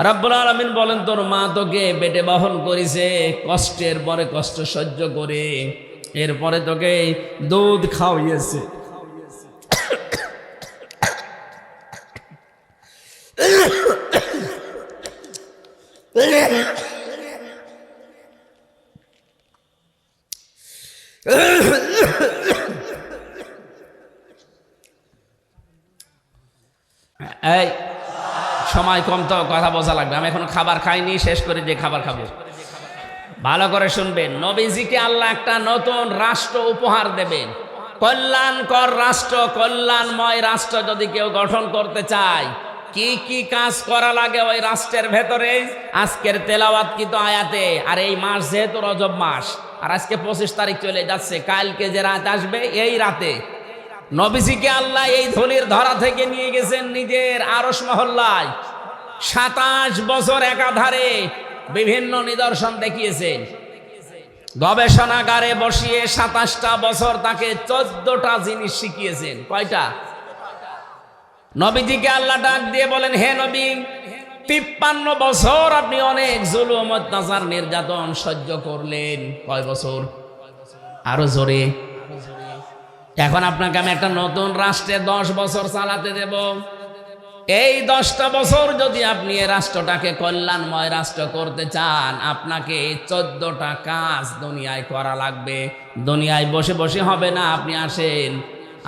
রাব্বুল আলামিন বলেন, তোর মা তোকে পেটে বহন করেছে কষ্টের পরে কষ্ট সহ্য করে, এরপরে তোকে দুধ খাওয়িয়েছে। এই সময় কম তো কথা বোঝা লাগবে। আমি এখন খাবার খাইনি, শেষ করে যে খাবার খাবো। ভালো করে শুনবেন, নবীজিকে আল্লাহ একটা নতুন রাষ্ট্র উপহার দেবেন, কল্যাণকর রাষ্ট্র, কল্যাণময় রাষ্ট্র যদি কেউ গঠন করতে চায়, কি কি কাজ করা লাগে ওই রাষ্ট্রের ভেতরে আজকের তেলাওয়াতকৃত আয়াতে। আর এই মাস যেহেতু রজব মাস, আর আজকে 25 তারিখ চলে যাচ্ছে, কালকে যে রাত আসবে এই রাতে নবীজিকে আল্লাহ এই ধুলির ধরা থেকে নিয়ে গেছেন নিজের আরশ মহল্লায়। 27 বছর একাধারে বিভিন্ন নিদর্শন দেখিয়েছেন, গবেষণাগারে বসিয়ে 27টা বছর তাকে 14টা জিনিস শিখিয়েছেন। কয়টা? নবীজিকে আল্লাহ ডাক দিয়ে বলেন, হে নবী, 53 বছর আপনি অনেক জুলুম, অত্যাচার, নির্যাতন সহ্য করলেন। কয় বছর? আরো জোরে। এখন আপনাকে আমি একটা নতুন রাষ্ট্রে 10 বছর চালাতে দেব। এই 10টা বছর যদি আপনি এই রাষ্ট্রটাকে কল্যাণময় রাষ্ট্র করতে চান, আপনাকে 14টা কাজ দুনিয়ায় করা লাগবে। দুনিয়ায় বসে বসে হবে না। আপনি আসেন,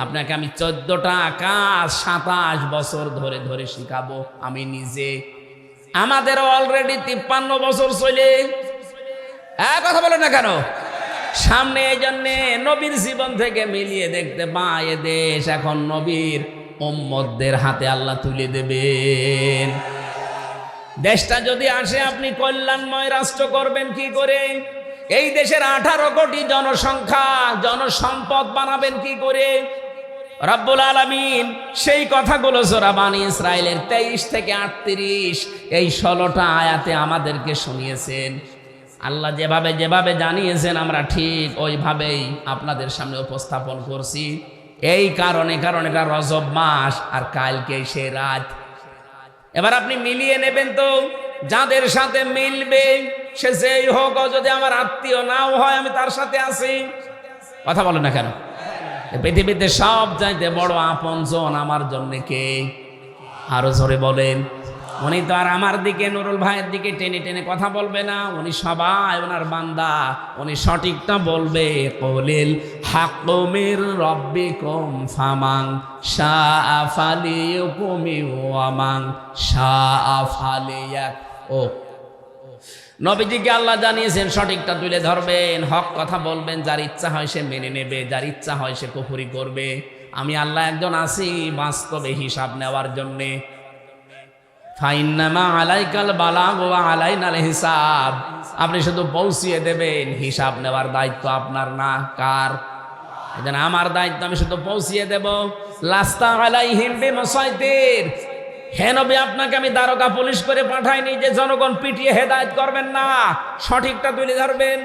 আপনাকে আমি 14টা কাজ 27 বছর ধরে ধরে শিখাবো আমি নিজে। আমাদের অলরেডি 53 বছর চলে, কথা বলেন না কেন? সামনে এই জন্যে নবীর জীবন থেকে মিলিয়ে দেখতে পাই, এ দেশ এখন নবীর উম্মতদের হাতে আল্লাহ তুলে দেবেন। দেশটা যদি আসে, আপনি কল্যাণময় রাষ্ট্র করবেন কি করে? এই দেশের 18 কোটি জনসংখ্যা, জনসম্পদ বানাবেন কি করে? রব্বুল আলামিন সেই কথাগুলো সূরা বানী ইসরাইলের 23 থেকে 38 এই 16টা আয়াতে আমাদেরকে শুনিয়েছেন। আল্লাহ যেভাবে যেভাবে জানিয়েছেন আমরা ঠিক ওইভাবেই আপনাদের সামনে উপস্থাপন করছি। এই কারণে এটা রজব মাস, আর কালকে সে রাত। এবার আপনি মিলিয়ে নেবেন তো, যাদের সাথে মিলবে সে যেই হোক, যদি আমার আত্মীয় নাও হয় আমি তার সাথে আছি। কথা বলেন না কেন? পৃথিবীতে সব চাইতে বড় আপনজন আমার জন্য কে? আরো জোরে বলেন। উনি তো আর আমার দিকে, নুরুল ভাইয়ের দিকে টেনে টেনে কথা বলবে না। উনি সবাই ওনার বান্দা, উনি সঠিকটা বলবে। কলিল হাক্কু মির রাব্বিকুম ফামান শাআ ফালিয়াকুম ওয়া মান শাআ ফালিয়াক। ও নবীজিকে আল্লাহ জানিয়েছেন সঠিকটা তুলে ধরবেন, হক কথা বলবেন। যার ইচ্ছা হয় সে মেনে নেবে, যার ইচ্ছা হয় সে কুফরি করবে। আমি আল্লাহ একজন আছি বাস্তবে হিসাব নেওয়ার জন্যে। ফাইন্নামা আলাইকাল বালাগ ওয়া আলাইনাল হিসাব। আপনি শুধু পৌঁছিয়ে দেবেন, হিসাব নেওয়ার দায়িত্ব আপনার না। কার? এজন্য আমার দায়িত্ব, আমি শুধু পৌঁছিয়ে দেব। লাস্তা আলাইহিম বিমুসাইতির। হে নবী, আপনাকে আমি দারোগা পুলিশ করে পাঠাইনি যে জনগণ পিটিয়ে হেদায়েত করবেন না, সঠিকটা তুলে ধরবেন।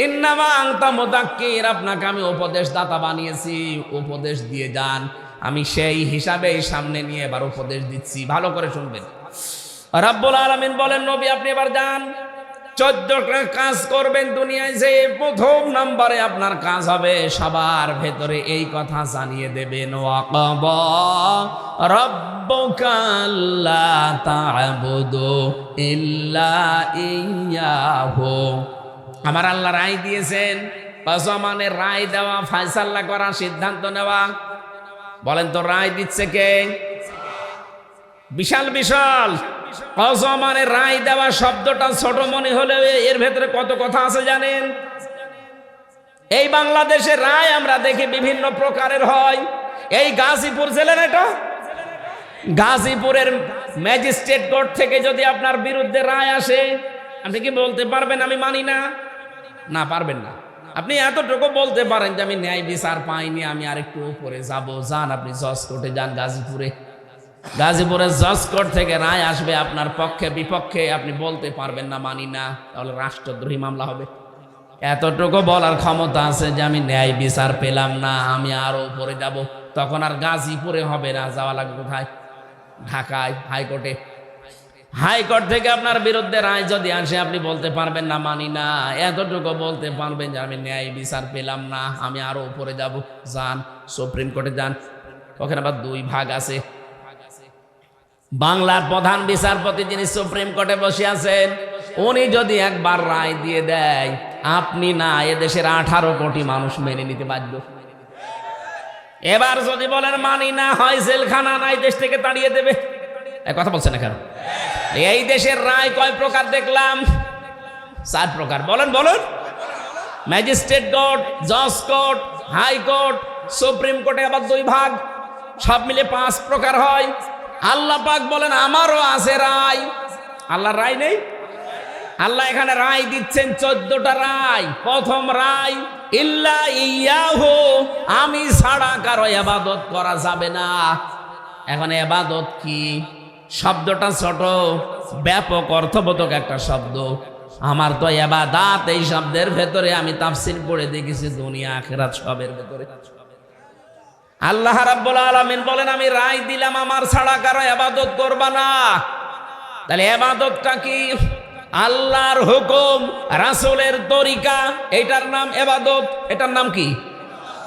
ইন্নামা আনতা মুযাক্কির, আপনাকে আমি উপদেশদাতা বানিয়েছি, উপদেশ দিয়ে যান। আমি সেই হিসাবে সামনে নিয়ে এবার উপদেশ দিচ্ছি, ভালো করে শুনবেন। রাব্বুল আলামিন বলেন, নবী আপনি এবার যান, 14টা কাজ করবেন দুনিয়ায়। যে প্রথম নম্বরে আপনার কাজ হবে, সবার ভেতরে এই কথা জানিয়ে দেবেন, ওয়াকাবা রাব্বুকা আল্লা তা'বুদু ইল্লা ইয়্যাহু। আমার আল্লাহ রায় দিয়েছেন, মানে রায় দেওয়া, ফয়সালা করা, সিদ্ধান্ত নেওয়া। বলেন তো রায় দিচ্ছে কে? বিশাল বিশাল মানে রায় দেওয়া শব্দটা ছোট মনে হলে এর ভেতরে কত কথা আছে জানেন? এই বাংলাদেশের রায় আমরা দেখি বিভিন্ন প্রকারের হয়। এই গাজীপুর জেলার, এটা গাজীপুরের ম্যাজিস্ট্রেট কোর্ট থেকে যদি আপনার বিরুদ্ধে রায় আসে, আপনি কি বলতে পারবেন আমি মানি না? না, পারবেন না। আপনি এতটুকু বলতে পারেন যে আমি ন্যায় বিচার পাইনি, আমি আরেকটু উপরে যাব। যান আপনি জজ কোর্টে যান, গাজীপুরের জজ কোর্ট থেকে রায় আসবে আপনার পক্ষে বিপক্ষে, আপনি বলতে পারবেন না মানি না, তাহলে রাষ্ট্রদ্রোহী মামলা হবে। এতটুকু বলার ক্ষমতা আছে যে আমি ন্যায় বিচার পেলাম না, আমি আরো উপরে যাব। তখন আর গাজীপুরে হবে না, যাওয়া লাগবে কোথায়? ঢাকায় হাইকোর্টে। হাইকোর্ট থেকে আপনার বিরুদ্ধে রায় যদি আসে, আপনি বলতে পারবেন না মানি না, এতটুকু বলতে পারবেন যে আমি ন্যায় বিচার পেলাম না, আমি আরো উপরে যাব। যান সুপ্রিম কোর্টে যান, ওখানে আবার দুই ভাগ আছে। বাংলার প্রধান বিচারপতি যিনি সুপ্রিম কোর্টে বসে আছেন, উনি যদি একবার রায় দিয়ে দেয়, আপনি না, এদেশের 18 কোটি মানুষ মেনে নিতে বাধ্য। এবার যদি বলেন মানি না, হয় জেলখানা, নাই দেশ থেকে তাড়িয়ে দেবে। কথা বলছেন না কেন? এই দেশের রায় কয় প্রকার দেখলাম? 4 প্রকার। বলেন বলেন। ম্যাজিস্ট্রেট কোর্ট, জজ কোর্ট, হাইকোর্ট, সুপ্রিম কোর্টে আবার 2 ভাগ, সব মিলে 5 প্রকার হয়। আল্লাহ পাক বলেন আমারও আছে রায়। আল্লাহর রায় নেই? আল্লাহ এখানে রায় দিচ্ছেন 14টা রায়। প্রথম রায়, ইল্লা ইয়াহু, আমি ছাড়া কারো ইবাদত করা যাবে না। এখন ইবাদত কি? শব্দটা ছোট, ব্যাপক অর্থবোধক একটা শব্দ। আমার তো ইবাদত এই শব্দের ভেতরে আমি তাফসীর পড়ে দেখেছি দুনিয়া আখিরাত সবের ভেতরে। আল্লাহ রাব্বুল আলামিন বলেন আমি রায় দিলাম আমার ছাড়া কারো ইবাদত করবা না। তাহলে ইবাদতটা কি? আল্লাহর হুকুম, রাসূলের তরিকা, এটার নাম ইবাদত। এটার নাম কি?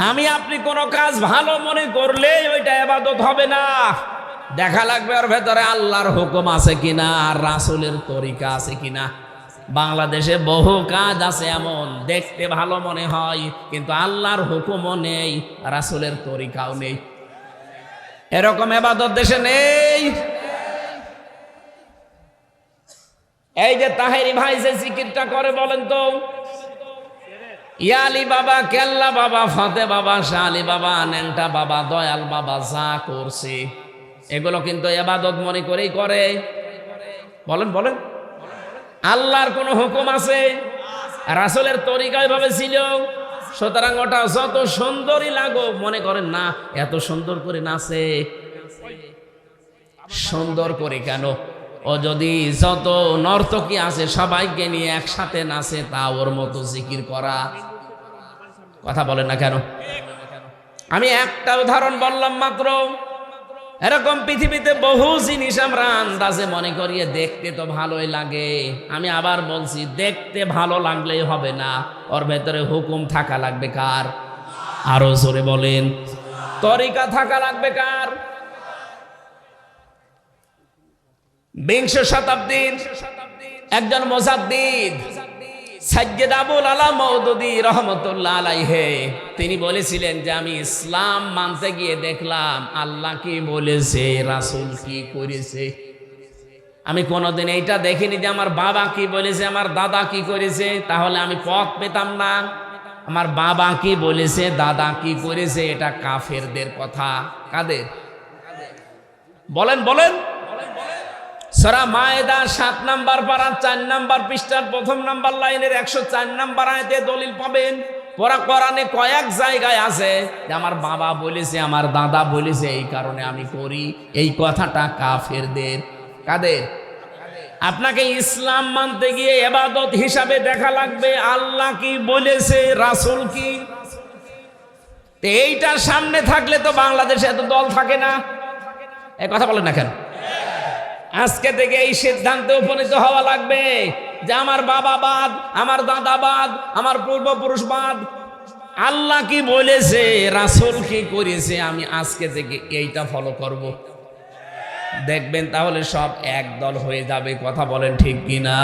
আমি আপনি কোনো কাজ ভালো মনে করলে ওইটা ইবাদত হবে না। দেখা লাগবে ওর ভেতরে আল্লাহর হুকুম আছে কিনা, আর রাসূলের তরিকা আছে কিনা। বাংলাদেশে বহু কাজ আছে এমন, দেখতে ভালো মনে হয় কিন্তু আল্লাহর হুকুমও নেই, রাসূলের তরিকাও নেই। এরকম ইবাদত দেশে নেই। এই যে তাহেরি ভাই যে জিকিরটা করে বলেন তো, ইয়ালি বাবা, কেল্লা বাবা, ফতে বাবা, শালি বাবা, ন্যাংটা বাবা, দয়াল বাবা যা করছে এগুলো কিন্তু ইবাদত মনে করেই করে। বলেন বলেন। আল্লাহর কোন হুকুম আছে? রাসূলের তরিকা এভাবে ছিল। সুতরাং ওটা যত সুন্দরই লাগো, মনে করেন না এত সুন্দর করে নাচে। সুন্দর করে কেন? ও যদি যত নর্তকী আছে সবাইকে নিয়ে একসাথে নাচে, তা ওর মতো জিকির করা। কথা বলেন না কেন? আমি একটা উদাহরণ বললাম মাত্র। এরকম পৃথিবীতে বহু জিনিস আমরা আন্দাজে মনে করিয়ে দেখতে তো ভালোই লাগে। আমি আবার বলছি, দেখতে ভালো লাগলেই হবে না, ওর ভেতরে হুকুম থাকা লাগবে কার? আরো জোরে বলেন। তরিকা থাকা লাগবে কার? 20 শতাব্দীর একজন মুজাদ্দিদ সাইয়্যিদ আবুল আলা মওদুদী রাহমাতুল্লাহ আলাইহি, তিনি বলেছিলেন যে আমি ইসলাম মানতে গিয়ে দেখলাম আল্লাহ কি বলেছে, রাসূল কি করেছে। আমি কোনোদিন এইটা দেখিনি যে আমার বাবা কি বলেছে, আমার দাদা কি করেছে, তাহলে আমি পথ পেতাম না। আমার বাবা কি বলেছে, দাদা কি করেছে, এটা কাফেরদের কথা। কাদের? বলেন বলেন। সূরা মায়েদা 7 নাম্বার পারা 4 নাম্বার পৃষ্ঠার 1ম নাম্বার লাইনের 104 নাম্বার আয়াতে দলিল পাবেন। কোরআনে কয়েক জায়গায় আছে যে আমার বাবা বলেছে, আমার দাদা বলেছে, এই কারণে আমি করি। এই কথাটা কাফেরদের। কাদের? আপনাকে ইসলাম মানতে গিয়ে ইবাদত হিসাবে দেখা লাগবে আল্লাহ কি বলেছে, রাসূল কি। এইটা সামনে থাকলে তো বাংলাদেশে এত দল থাকে না। এই কথা বলেন না কেন? আজকে থেকে এই সিদ্ধান্তে উপনীত হওয়া লাগবে যে আমার বাবা বাদ, আমার দাদা বাদ, আমার পূর্বপুরুষ বাদ। আল্লাহ কি বলেছে, রাসূল কি করেছে, আমি আজকে থেকে এইটা ফলো করব। দেখবেন তাহলে সব এক দল হয়ে যাবে। কথা বলেন ঠিক কিনা?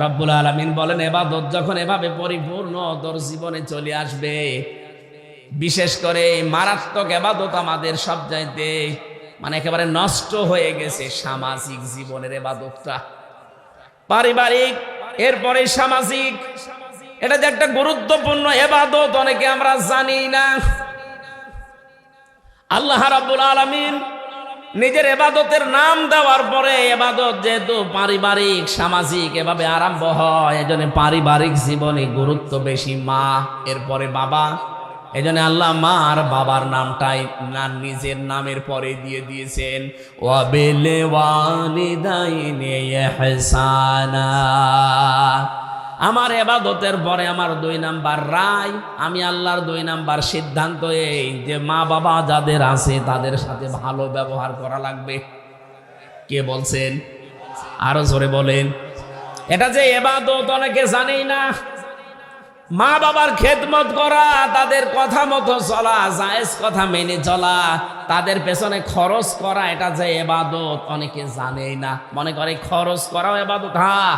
রব্বুল আলামিন বলেন ইবাদত যখন এভাবে পরিপূর্ণ তোর জীবনে চলে আসবে, বিশেষ করে মারাত্মক ইবাদত আমাদের সব চাইতে মানে একেবারে নষ্ট হয়ে গেছে সামাজিক জীবনের ইবাদতটা। পারিবারিক, এরপরে সামাজিক, এটা যে একটা গুরুত্বপূর্ণ ইবাদত অনেকে আমরা জানি না। আল্লাহ রাব্বুল আলামিন নিজের ইবাদতের নাম দেওয়ার পরে ইবাদত যেহেতু পারিবারিক সামাজিক এভাবে আরম্ভ হয়, এজন্য পারিবারিক জীবনে গুরুত্ব বেশি মা, এরপরে বাবা। এজন্য আল্লাহ মা আর বাবার নামটাই না নিজের নামের পরে দিয়ে দিয়েছেন, ওয়া বিল ওয়ালিদাইনি ইহসানা। আমার ইবাদতের পরে আমার 2 নাম্বার রায়, আমি আল্লাহর 2 নাম্বার সিদ্ধান্ত এই যে মা বাবা যাদের আছে তাদের সাথে ভালো ব্যবহার করা লাগবে। কে বলছেন? আরো জোরে বলেন। এটা যে ইবাদত অনেকে জানেই না। মা বাবার খেদমত করা, তাদের কথা মতো চলা, জায়েজ কথা মেনে চলা, তাদের পেছনে খরচ করা, এটা যে ইবাদত অনেকে জানেই না। মনে করে খরচ করাও ইবাদত। হ্যাঁ,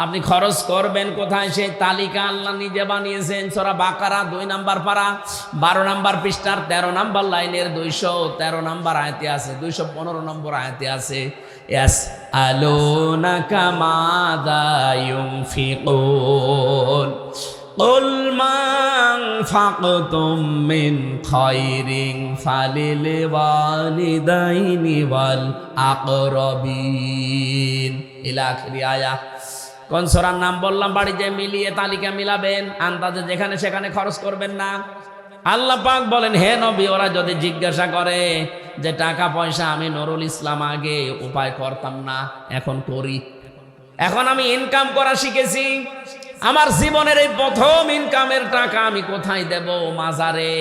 আপনি খরচ করবেন কোথায় সেই তালিকা আল্লাহ নিজে বানিয়েছেন। সূরা বাকারা 2 নম্বর পারা 12 নম্বর পৃষ্ঠার 13 নম্বর লাইনের 213 নম্বর আয়াতে আছে, 215 নম্বর আয়াতে আছে, ইয়াসআলুনাকা মাযা ইউনফিকুন কুল মা আনফাকতুম মিন খায়রিন ফালিল ওয়ালিদাইনি ওয়াল আকরাবিন ইলা আখিরি আয়াত। কোন সূরার নাম বললাম, বাড়িতে মিলিয়ে তালিকা মিলাবেন, আন্দাজে যেখানে সেখানে খরচ করবেন না। আল্লাহ পাক বলেন, হে নবী, ওরা যদি জিজ্ঞাসা করে যে টাকা পয়সা আমি নুরুল ইসলাম আগে উপায় করতাম না, এখন করি। এখন আমি ইনকাম করা শিখেছি। আমার জীবনের এই প্রথম ইনকামের টাকা আমি কোথায় দেব? মাজারে,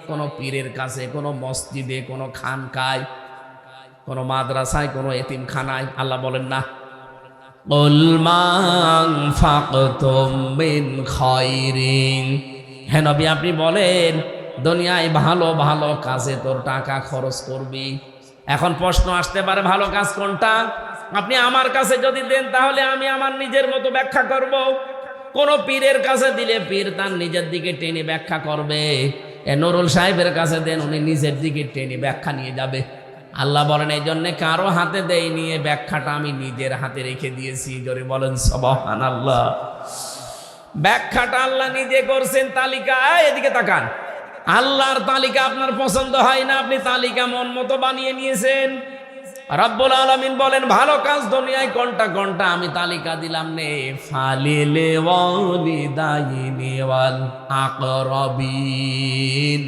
কোন পীরের কাছে, কোন মসজিদে, কোন খানকায়, কোন মাদ্রাসায়, কোন এতিমখানায়? আল্লাহ বলেন না, কুল মা আনফাকতুম মিন খায়রিন। হে নবী, আপনি বলেন দুনিয়ায় ভালো ভালো কাজে তোর টাকা খরচ করবি। এখন প্রশ্ন আসতে পারে, ভালো কাজ কোনটা? আপনি আমার কাছে যদি দেন তাহলে আমি আমার নিজের মতো ব্যাখ্যা করব। কোন পীরের কাছে দিলে পীর তার নিজের দিকে টেনে ব্যাখ্যা করবে। নুরুল সাহেবের কাছে দেন, উনি নিজের দিকে টেনে ব্যাখ্যা নিয়ে যাবে। আল্লাহ বলেন, এই জন্য কারো হাতে দেই নিয়ে ব্যাখ্যাটা আমি নিজের হাতে রেখে দিয়েছি। জোরে বলেন সুবহানাল্লাহ। ব্যাখ্যাটা আল্লাহ নিজে করছেন। তালিকা, এদিকে তাকান। আল্লাহর তালিকা আপনার পছন্দ হয় না, আপনি তালিকা মন মতো বানিয়ে নিয়েছেন। রব্বুল আলামিন বলেন, ভালো কাজ দুনিয়ায় কোনটা কোনটা আমি তালিকা দিলাম নে। ফালিল ওয়ালিদাইনি ওয়াল আকরাবিন।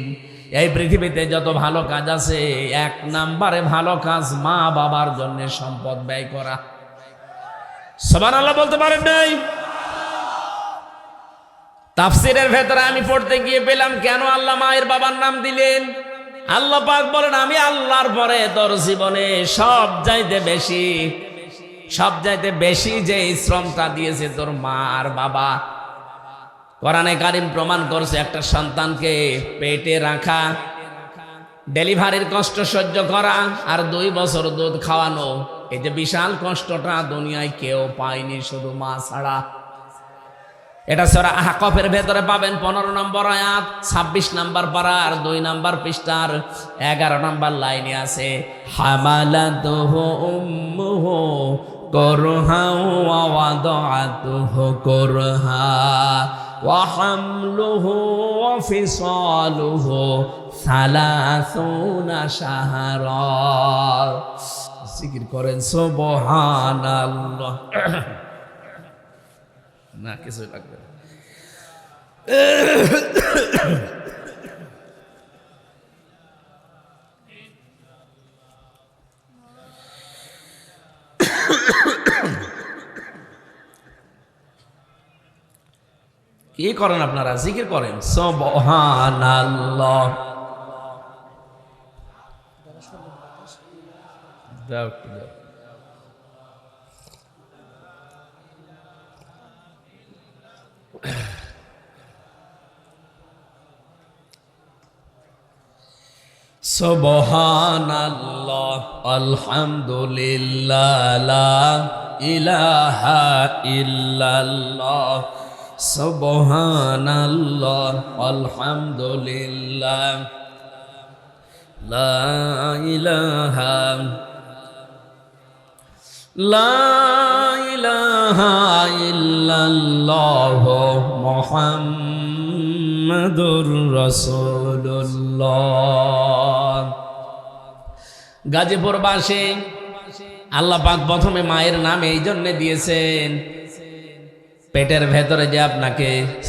এই পৃথিবীতে যত ভালো কাজ আছে, 1 নম্বরে ভালো কাজ মা বাবার জন্য সম্পদ ব্যয় করা। সুবহানাল্লাহ বলতে পারেন নাই? তাফসীরের ভেতরে আমি পড়তে গিয়ে পেলাম কেন আল্লাহ মায়ের বাবার নাম দিলেন। আল্লাহ পাক বলেন, আমি আল্লাহর পরে তোর জীবনে সব চাইতে বেশি যে শ্রমটা দিয়েছে তোর মা আর বাবা। কোরআনে কারীম প্রমাণ করছে, একটা সন্তানকে পেটে রাখা, ডেলিভারির কষ্ট সহ্য করা, আর 2 বছর দুধ খাওয়ানো, এই যে বিশাল কষ্টটা দুনিয়ায় কেউ পায়নি, শুধু মা ছাড়া। এটা সূরা আহকাফের ভেতরে পাবেন 15 নম্বর আয়াত, 26 নম্বর পারা আর 2 নম্বর পৃষ্ঠার 11 নম্বর লাইনে আছে, হামালাতুহু উম্মুহু কুরহা ওয়া ওয়াদাআতুহু কুরহা ওয়া হামলুহু ওয়া ফিসালুহু 30 শাহরা। জিকির করেন সুবহানাল্লাহ। না, কিছু লাগবে না। কি করেন আপনারা? জিকির করেন সুবহানাল্লাহ। দাও দাও। সুবহানাল্লাহ আলহামদুলিল্লাহ লা ইলাহা ইল্লাল্লাহ। সুবহানাল্লাহ আলহামদুলিল্লাহ লা ইলাহা ইল্লাল্লাহ মুহাম্মাদুর রাসূলুল্লাহ। গাজীপুর বাসী আল্লাহ পাক প্রথমে মায়ের নাম এই জন্য দিয়েছেন, পেটের ভেতরে যে আপনাকে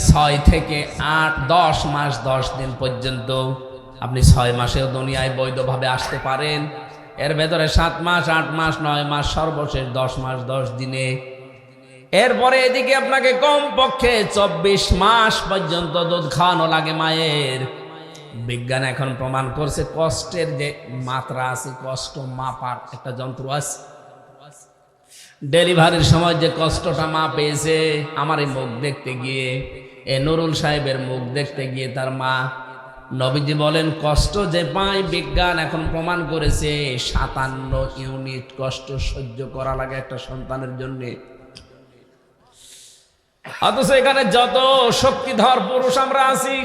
6 থেকে 8-10 মাস 10 দিন পর্যন্ত, আপনি 6 মাসেও দুনিয়ায় বৈধভাবে আসতে পারেন। এর ভেতরে 7 মাস 8 মাস 9 মাস, সর্বশেষ 10 মাস 10 দিনে। এরপরে এদিকে আপনাকে কমপক্ষে 24 মাস পর্যন্ত দুধ খাওয়ানো লাগে মায়ের। বিজ্ঞান এখন প্রমাণ করছে কষ্টের যে মাত্রা আছে, কষ্ট মাপার একটা যন্ত্র আছে, ডেলিভারির সময় যে কষ্টটা মা পেয়েছে আমার এই মুখ দেখতে গিয়ে, এ নুরুল সাহেবের মুখ দেখতে গিয়ে তার মা, নবীজি বলেন কষ্ট যে পায় বিজ্ঞান এখন প্রমাণ করেছে 57 ইউনিট কষ্ট সহ্য করা লাগে একটা সন্তানের জন্য। অথচ এখানে যত শক্তিধর পুরুষ আমরা আছি,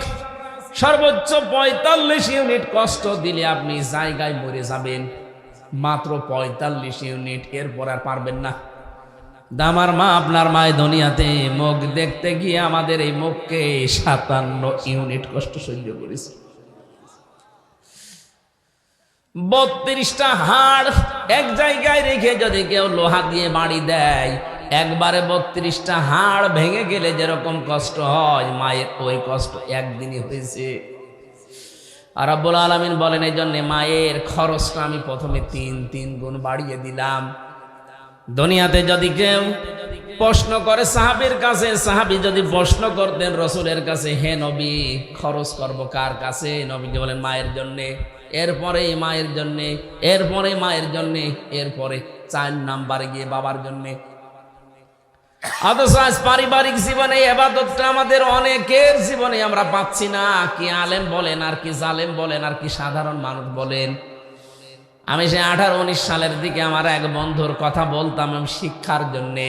সর্বোচ্চ 45 ইউনিট কষ্ট দিলে আপনি জায়গায় মরে যাবেন। মাত্র 45 ইউনিট, এরপর আর পারবেন না। আমার মা, আপনার মায়ের দুনিয়াতে মুখ দেখতে গিয়ে আমাদের এই মুখকে 57 ইউনিট কষ্ট সহ্য করেছে। 32টা হাড় এক জায়গায় রেখে যদি কেউ লোহা দিয়ে বাড়ি দেয়, একবারে 32টা হাড় ভেঙে গেলে যেরকম কষ্ট হয়, মায়ের ওই কষ্ট একদিনই হয়েছে। আর রব্বুল আলামিন বলেন এই জন্য মায়ের খরচটা আমি প্রথমে 3 গুণ বাড়িয়ে দিলাম। দুনিয়াতে যদি কেউ প্রশ্ন করে সাহাবীর কাছে, সাহাবী যদি প্রশ্ন করতেন রাসূলের কাছে, হে নবী খরচ করব কার কাছে, নবীজি বলেন মায়ের জন্য, এরপরে মায়ের জন্য, এরপরে মায়ের জন্য, এরপরে 4 নম্বরে গিয়ে বাবার জন্য। অথচ আজ পারিবারিক জীবনে ইবাদতটা আমাদের অনেকের জীবনে আমরা পাচ্ছি না। কি আলেম বলেন আর কি জালেম বলেন আর কি সাধারণ মানুষ বলেন। আমি সে 18-19 সালের দিকে আমার এক বন্ধুর কথা বলতাম শিক্ষার জন্যে।